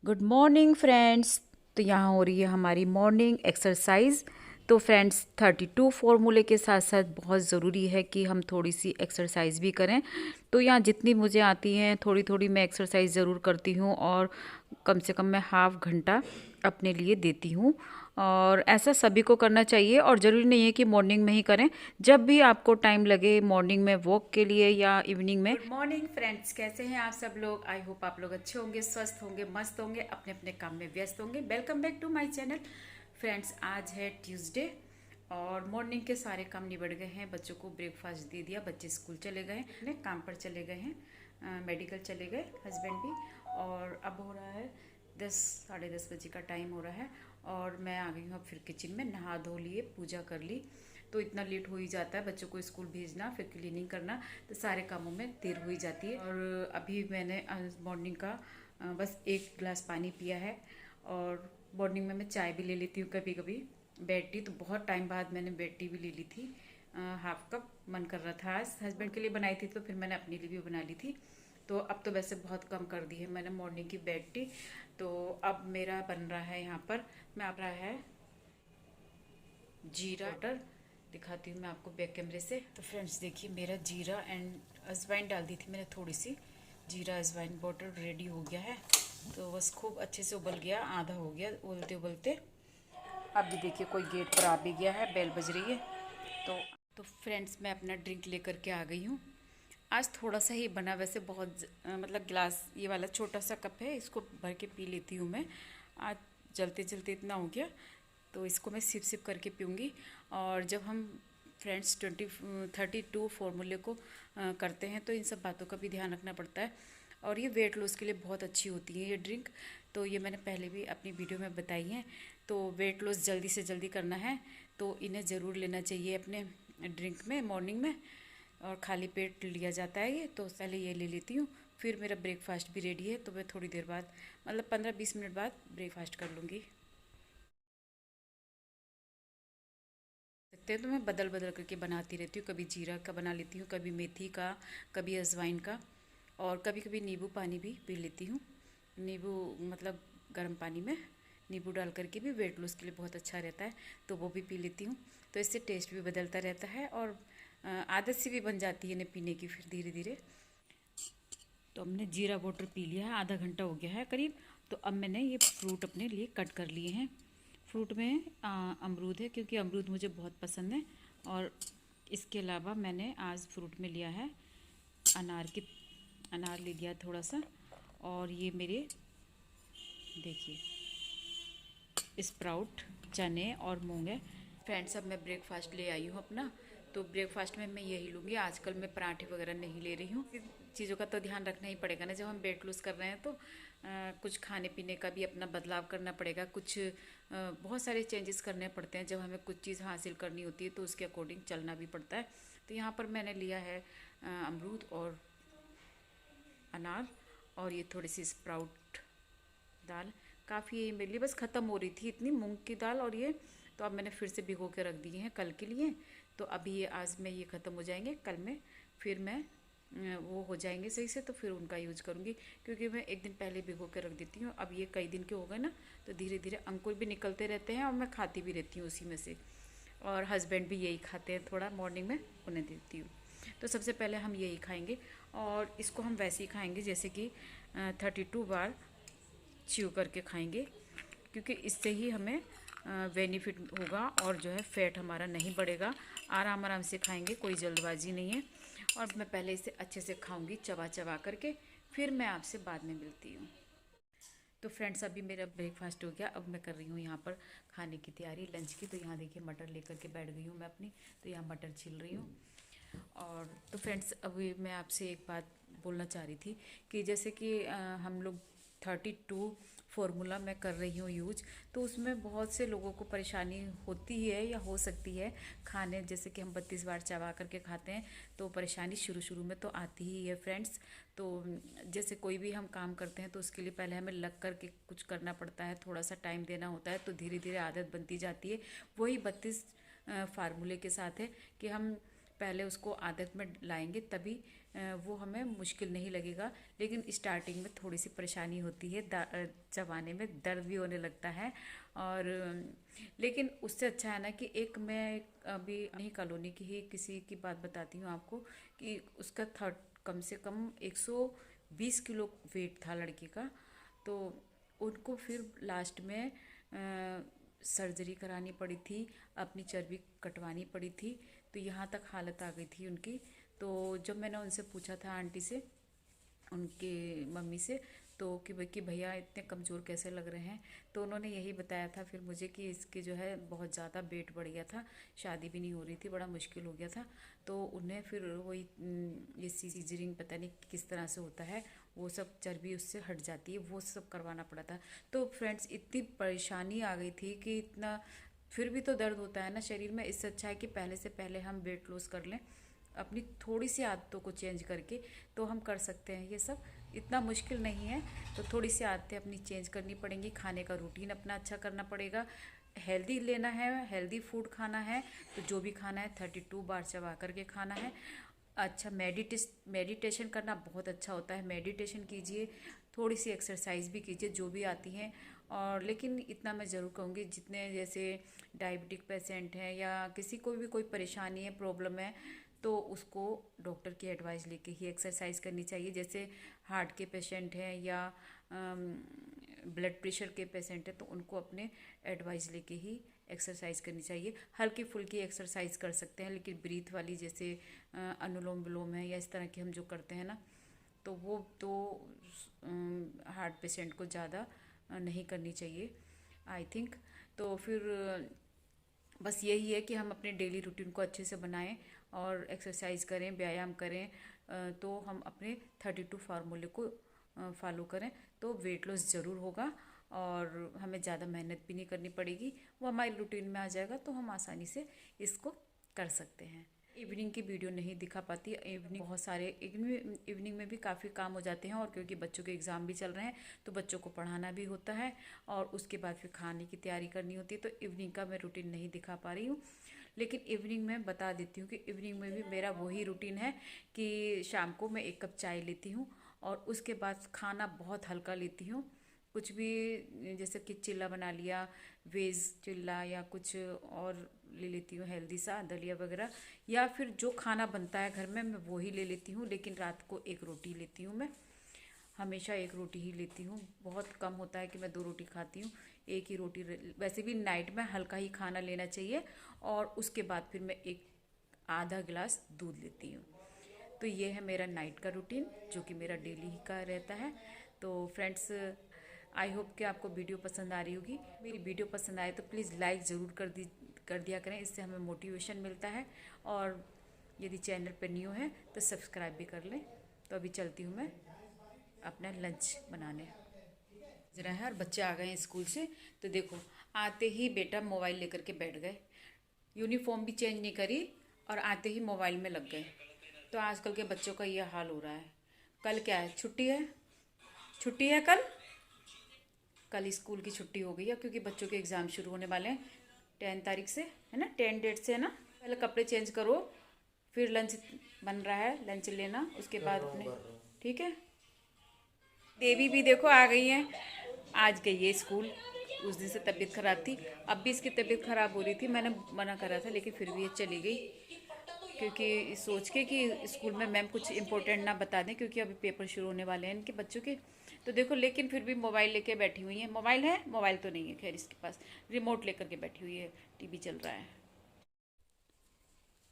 Good morning friends. तो यहाँ हो रही है हमारी मॉर्निंग एक्सरसाइज। तो फ्रेंड्स 32 फार्मूले के साथ साथ बहुत ज़रूरी है कि हम थोड़ी सी एक्सरसाइज भी करें। तो यहाँ जितनी मुझे आती हैं थोड़ी थोड़ी मैं एक्सरसाइज ज़रूर करती हूँ और कम से कम मैं हाफ घंटा अपने लिए देती हूँ। और ऐसा सभी को करना चाहिए और ज़रूरी नहीं है कि मॉर्निंग में ही करें, जब भी आपको टाइम लगे मॉर्निंग में वॉक के लिए या इवनिंग में। गुड मॉर्निंग फ्रेंड्स, कैसे हैं आप सब लोग? आई होप आप लोग अच्छे होंगे, स्वस्थ होंगे, मस्त होंगे, अपने अपने काम में व्यस्त होंगे। Welcome back to my channel. Friends आज है ट्यूसडे और मॉर्निंग के सारे काम निबट गए हैं। बच्चों को ब्रेकफास्ट दे दिया, बच्चे स्कूल चले गए, अपने काम पर चले गए हैं, मेडिकल चले गए हस्बैंड भी। और अब हो रहा है 10 साढ़े 10 बजे का टाइम हो रहा है और मैं आ गई हूँ अब फिर किचन में। नहा धो लिए, पूजा कर ली, तो इतना लेट हो ही जाता है बच्चों को स्कूल भेजना, फिर क्लीनिंग करना, तो सारे कामों में देर हो ही जाती है। और अभी मैंने मॉर्निंग का बस एक गिलास पानी पिया है और मॉर्निंग में मैं चाय भी ले लेती हूँ कभी कभी। बेड टी तो बहुत टाइम बाद मैंने बेड टी भी ले ली थी, हाफ कप मन कर रहा था। आज हस्बैंड के लिए बनाई थी तो फिर मैंने अपने लिए भी बना ली थी। तो अब तो वैसे बहुत कम कर दी है मैंने मॉर्निंग की बेड टी। तो अब मेरा बन रहा है यहाँ पर, मैं आप रहा है जीरा वाटर, दिखाती हूँ मैं आपको बैक कैमरे से। तो फ्रेंड्स देखिए, मेरा जीरा एंड अजवाइन डाल दी थी मैंने थोड़ी सी। जीरा अजवाइन वाटर रेडी हो गया है। तो बस खूब अच्छे से उबल गया, आधा हो गया उबलते उबलते। अब भी देखिए कोई गेट पर आ भी गया है, बेल बज रही है। तो फ्रेंड्स मैं अपना ड्रिंक लेकर के आ गई हूँ। आज थोड़ा सा ही बना, वैसे बहुत मतलब गिलास ये वाला छोटा सा कप है, इसको भर के पी लेती हूँ मैं। आज जलते जलते इतना हो गया, तो इसको मैं सिप सिप करके पीऊँगी। और जब हम फ्रेंड्स 32 फार्मूले को करते हैं तो इन सब बातों का भी ध्यान रखना पड़ता है। और ये वेट लॉस के लिए बहुत अच्छी होती है ये ड्रिंक। तो ये मैंने पहले भी अपनी वीडियो में बताई है। तो वेट लॉस जल्दी से जल्दी करना है तो इन्हें ज़रूर लेना चाहिए अपने ड्रिंक में मॉर्निंग में। और खाली पेट लिया जाता है ये, तो पहले ये ले लेती हूँ। फिर मेरा ब्रेकफास्ट भी रेडी है, तो मैं थोड़ी देर बाद मतलब 15-20 मिनट बाद ब्रेकफास्ट कर लूँगी। सकते हैं तो मैं बदल बदल करके बनाती रहती हूँ, कभी जीरा का बना लेती हूँ, कभी मेथी का, कभी अजवाइन का, और कभी कभी नींबू पानी भी पी लेती हूँ। नींबू मतलब गर्म पानी में नींबू डाल करके भी वेट लॉस के लिए बहुत अच्छा रहता है, तो वो भी पी लेती हूँ। तो इससे टेस्ट भी बदलता रहता है और आदत सी भी बन जाती है इन्हें पीने की फिर धीरे धीरे। तो हमने जीरा वाटर पी लिया है, आधा घंटा हो गया है करीब। तो अब मैंने ये फ्रूट अपने लिए कट कर लिए हैं। फ्रूट में अमरूद है, क्योंकि अमरूद मुझे बहुत पसंद है। और इसके अलावा मैंने आज फ्रूट में लिया है अनार ले लिया थोड़ा सा। और ये मेरे देखिए स्प्राउट, चने और मूंग है। फ्रेंड्स अब मैं ब्रेकफास्ट ले आई हूँ अपना। तो ब्रेकफास्ट में मैं यही लूँगी, आजकल मैं पराठे वगैरह नहीं ले रही हूँ। चीज़ों का तो ध्यान रखना ही पड़ेगा ना, जब हम वेट लूज़ कर रहे हैं तो कुछ खाने पीने का भी अपना बदलाव करना पड़ेगा। कुछ बहुत सारे चेंजेस करने पड़ते हैं जब हमें कुछ चीज़ हासिल करनी होती है, तो उसके अकॉर्डिंग चलना भी पड़ता है। तो यहाँ पर मैंने लिया है अमरूद और अनार, और ये थोड़ी सी स्प्राउट दाल। काफ़ी यही मेरे लिए बस ख़त्म हो रही थी इतनी मूंग की दाल और ये, तो अब मैंने फिर से भिगो के रख दिए हैं कल के लिए। तो अभी ये आज में ये ख़त्म हो जाएंगे, कल में फिर मैं वो हो जाएंगे सही से, तो फिर उनका यूज करूँगी। क्योंकि मैं एक दिन पहले भिगो के रख देती हूँ, अब ये कई दिन के हो गए ना, तो धीरे धीरे अंकुर भी निकलते रहते हैं और मैं खाती भी रहती हूँ उसी में से। और हस्बैंड भी यही खाते हैं, थोड़ा मॉर्निंग में उन्हें देती हूँ। तो सबसे पहले हम यही खाएंगे और इसको हम वैसे ही खाएंगे जैसे कि 32 बार च्यू करके खाएंगे, क्योंकि इससे ही हमें बेनिफिट होगा और जो है फैट हमारा नहीं बढ़ेगा। आराम आराम से खाएंगे, कोई जल्दबाजी नहीं है। और मैं पहले इसे अच्छे से खाऊंगी चबा चबा करके, फिर मैं आपसे बाद में मिलती हूँ। तो फ्रेंड्स अभी मेरा ब्रेकफास्ट हो गया, अब मैं कर रही हूँ यहाँ पर खाने की तैयारी लंच की। तो यहाँ देखिए मटर लेकर के बैठ गई हूँ मैं अपनी, तो यहाँ मटर छील रही हूँ। और तो फ्रेंड्स अभी मैं आपसे एक बात बोलना चाह रही थी कि जैसे कि हम लोग 32 फार्मूला मैं कर रही हूँ यूज, तो उसमें बहुत से लोगों को परेशानी होती है या हो सकती है खाने, जैसे कि हम 32 बार चबा करके खाते हैं, तो परेशानी शुरू शुरू में तो आती ही है फ्रेंड्स। तो जैसे कोई भी हम काम करते हैं तो उसके लिए पहले हमें लग कर के कुछ करना पड़ता है, थोड़ा सा टाइम देना होता है, तो धीरे धीरे आदत बनती जाती है। वही 32 फार्मूले के साथ है कि हम पहले उसको आदत में लाएंगे तभी वो हमें मुश्किल नहीं लगेगा। लेकिन स्टार्टिंग में थोड़ी सी परेशानी होती है, चबाने में दर्द भी होने लगता है। और लेकिन उससे अच्छा है ना कि मैं अभी नहीं कॉलोनी की ही किसी की बात बताती हूँ आपको कि उसका कम से कम 120 किलो वेट था लड़की का। तो उनको फिर लास्ट में सर्जरी करानी पड़ी थी, अपनी चर्बी कटवानी पड़ी थी। तो यहाँ तक हालत आ गई थी उनकी। तो जब मैंने उनसे पूछा था, आंटी से, उनके मम्मी से, तो कि भैया इतने कमज़ोर कैसे लग रहे हैं, तो उन्होंने यही बताया था फिर मुझे कि इसके जो है बहुत ज़्यादा वेट बढ़ गया था, शादी भी नहीं हो रही थी, बड़ा मुश्किल हो गया था। तो उन्हें फिर वही ये सीजरिंग पता नहीं किस तरह से होता है, वो सब चर्बी उससे हट जाती है, वो सब करवाना पड़ा था। तो फ्रेंड्स इतनी परेशानी आ गई थी कि इतना फिर भी तो दर्द होता है ना शरीर में। इससे अच्छा है कि पहले से पहले हम वेट लॉस कर लें, अपनी थोड़ी सी आदतों को चेंज करके तो हम कर सकते हैं ये सब। इतना मुश्किल नहीं है। तो थोड़ी सी आदतें अपनी चेंज करनी पड़ेंगी, खाने का रूटीन अपना अच्छा करना पड़ेगा, हेल्दी लेना है, हेल्दी फूड खाना है। तो जो भी खाना है 32 बार चबा करके खाना है। अच्छा, मेडिटेशन करना बहुत अच्छा होता है, मेडिटेशन कीजिए, थोड़ी सी एक्सरसाइज भी कीजिए जो भी आती हैं। और लेकिन इतना मैं ज़रूर कहूँगी, जितने जैसे डायबिटिक पेशेंट हैं या किसी को भी कोई परेशानी है, प्रॉब्लम है, तो उसको डॉक्टर की एडवाइस लेके ही एक्सरसाइज करनी चाहिए। जैसे हार्ट के पेशेंट हैं या ब्लड प्रेशर के पेशेंट हैं, तो उनको अपने एडवाइस लेके ही एक्सरसाइज करनी चाहिए। हल्की फुल्की एक्सरसाइज कर सकते हैं, लेकिन ब्रीथ वाली जैसे अनुलोम विलोम है या इस तरह की हम जो करते हैं ना, तो वो तो हार्ट पेशेंट को ज़्यादा नहीं करनी चाहिए आई थिंक। तो फिर बस यही है कि हम अपने डेली रूटीन को अच्छे से बनाएं और एक्सरसाइज करें, व्यायाम करें, तो हम अपने 32 फार्मूले को फॉलो करें तो वेट लॉस ज़रूर होगा। और हमें ज़्यादा मेहनत भी नहीं करनी पड़ेगी, वो हमारी रूटीन में आ जाएगा, तो हम आसानी से इसको कर सकते हैं। इवनिंग की वीडियो नहीं दिखा पाती, इवनिंग बहुत सारे इवनिंग में भी काफ़ी काम हो जाते हैं, और क्योंकि बच्चों के एग्ज़ाम भी चल रहे हैं तो बच्चों को पढ़ाना भी होता है और उसके बाद फिर खाने की तैयारी करनी होती है। तो इवनिंग का मैं रूटीन नहीं दिखा पा रही हूँ, लेकिन इवनिंग में बता देती हूँ कि इवनिंग में भी मेरा वही रूटीन है कि शाम को मैं 1 कप चाय लेती हूँ और उसके बाद खाना बहुत हल्का लेती हूँ। कुछ भी जैसे कि चिल्ला बना लिया, वेज चिल्ला, या कुछ और ले लेती हूँ हेल्दी सा, दलिया वगैरह, या फिर जो खाना बनता है घर में मैं वो ही ले लेती हूँ। लेकिन रात को 1 रोटी लेती हूँ, मैं हमेशा 1 रोटी ही लेती हूँ। बहुत कम होता है कि मैं 2 रोटी खाती हूँ, 1 ही रोटी। वैसे भी नाइट में हल्का ही खाना लेना चाहिए, और उसके बाद फिर मैं आधा गिलास दूध लेती हूँ। तो ये है मेरा नाइट का रूटीन, जो कि मेरा डेली ही का रहता है। तो फ्रेंड्स, आई होप कि आपको वीडियो पसंद आ रही होगी। मेरी वीडियो पसंद आए तो प्लीज़ लाइक ज़रूर कर दिया करें, इससे हमें मोटिवेशन मिलता है। और यदि चैनल पर न्यू है तो सब्सक्राइब भी कर लें। तो अभी चलती हूँ मैं अपना लंच बनाने जरा है। और बच्चे आ गए हैं स्कूल से, तो देखो आते ही बेटा मोबाइल लेकर के बैठ गए, यूनिफॉर्म भी चेंज नहीं करी और आते ही मोबाइल में लग गए। तो आजकल के बच्चों का ये हाल हो रहा है। कल क्या है, छुट्टी है, छुट्टी है कल स्कूल की छुट्टी हो गई है, क्योंकि बच्चों के एग्ज़ाम शुरू होने वाले हैं 10 तारीख से, है ना, 10 डेट से, है ना। पहले कपड़े चेंज करो, फिर लंच बन रहा है, लंच लेना, उसके बाद अपने, ठीक है। देवी भी देखो आ गई हैं, आज गई है स्कूल। उस दिन से तबीयत ख़राब थी, अब भी इसकी तबीयत ख़राब हो रही थी, मैंने मना करा था लेकिन फिर भी ये चली गई, क्योंकि सोच के कि स्कूल में मैम कुछ इंपॉर्टेंट ना बता दें, क्योंकि अभी पेपर शुरू होने वाले हैं इनके बच्चों के। तो देखो, लेकिन फिर भी मोबाइल लेके बैठी हुई है। मोबाइल है, मोबाइल तो नहीं है खैर इसके पास, रिमोट लेकर के बैठी हुई है, टीवी चल रहा है।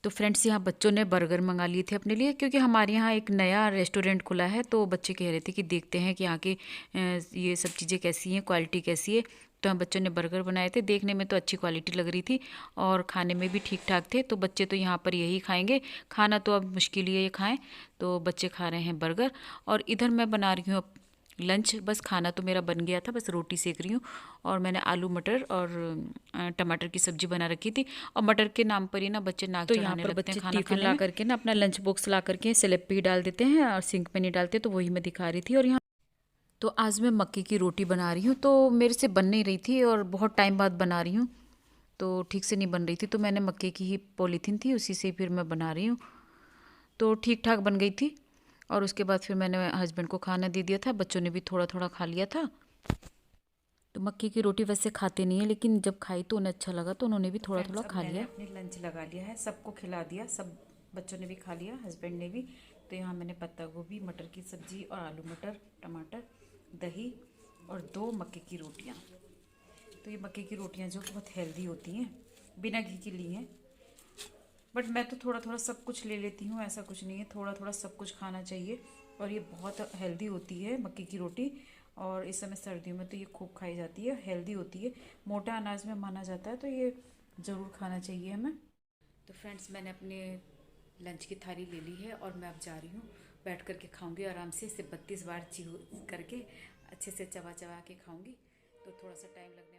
तो फ्रेंड्स, यहाँ बच्चों ने बर्गर मंगा लिए थे अपने लिए, क्योंकि हमारे यहाँ एक नया रेस्टोरेंट खुला है। तो बच्चे कह रहे थे कि देखते हैं कि यहाँ के ये सब चीज़ें कैसी हैं, क्वालिटी कैसी है। तो हम बच्चों ने बर्गर बनाए थे, देखने में तो अच्छी क्वालिटी लग रही थी और खाने में भी ठीक ठाक थे। तो बच्चे तो यहाँ पर यही खाएंगे, खाना तो अब मुश्किल ही है ये खाएं। तो बच्चे खा रहे हैं बर्गर, और इधर मैं बना रही हूँ लंच। बस खाना तो मेरा बन गया था, बस रोटी सेक रही हूँ। और मैंने आलू मटर और टमाटर की सब्जी बना रखी थी। और मटर के नाम पर ही ना बच्चे नाक चढ़ाने लगते हैं खाना खाने में। ला करके ना अपना लंच बॉक्स ला करके स्लैब पे ही डाल देते हैं और सिंक पे नहीं डालते, तो वही मैं दिखा रही थी। और यहाँ तो आज मैं मक्के की रोटी बना रही हूँ, तो मेरे से बन नहीं रही थी और बहुत टाइम बाद बना रही हूँ। तो ठीक से नहीं बन रही थी, तो मैंने मक्के की ही पॉलीथीन थी उसी से फिर मैं बना रही हूँ। तो ठीक ठाक बन गई थी। और उसके बाद फिर मैंने हस्बैंड को खाना दे दिया था, बच्चों ने भी थोड़ा थोड़ा खा लिया था। तो मक्के की रोटी वैसे खाते नहीं है, लेकिन जब खाई तो उन्हें अच्छा लगा तो उन्होंने भी थोड़ा थोड़ा खा लिया। अपनी लंच लगा लिया है, सबको खिला दिया, सब बच्चों ने भी खा लिया, हस्बैंड ने भी। तो यहाँ मैंने पत्ता गोभी, मटर की सब्जी और आलू मटर, टमाटर, दही और 2 मक्के की रोटियाँ। तो ये मक्के की रोटियाँ जो बहुत हेल्दी होती हैं, बिना घी की ली हैं। बट मैं तो थोड़ा थोड़ा सब कुछ ले लेती हूँ, ऐसा कुछ नहीं है, थोड़ा थोड़ा सब कुछ खाना चाहिए। और ये बहुत हेल्दी होती है मक्के की रोटी। और इस समय सर्दियों में तो ये खूब खाई जाती है, हेल्दी होती है, मोटा अनाज में माना जाता है, तो ये ज़रूर खाना चाहिए हमें। तो फ्रेंड्स, मैंने अपने लंच की थाली ले ली है और मैं अब जा रही हूँ, बैठ कर के खाऊँगी आराम से 32 बार ची करके अच्छे से चबा चबा के खाऊँगी। तो थोड़ा सा टाइम लगने